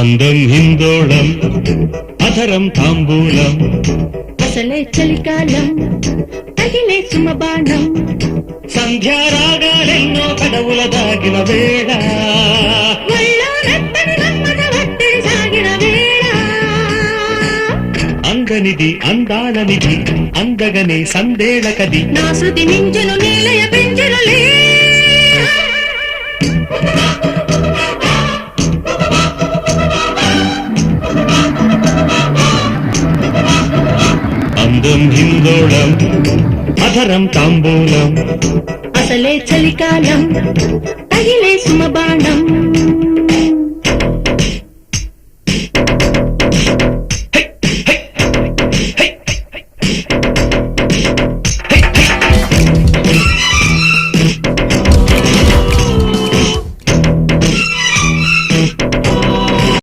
అందం హిందోళం అధరం తాంబూలం అసలే చలికాలం తగిలే సుమబాణం సంధ్యారాగాలెన్నో కడవుల దాగిన వేళ ఒళ్ళో రత్తని రమ్మన ఒత్తిడి సాగిన వేళ అందనిది అందాలనిది అందగనే సందేళకది నా శృతి మించును నీలయ పెంచునులే అందం హిందోళం అధరం తాంబూలం అసలే చలికాలం తగిలే సుమబాణం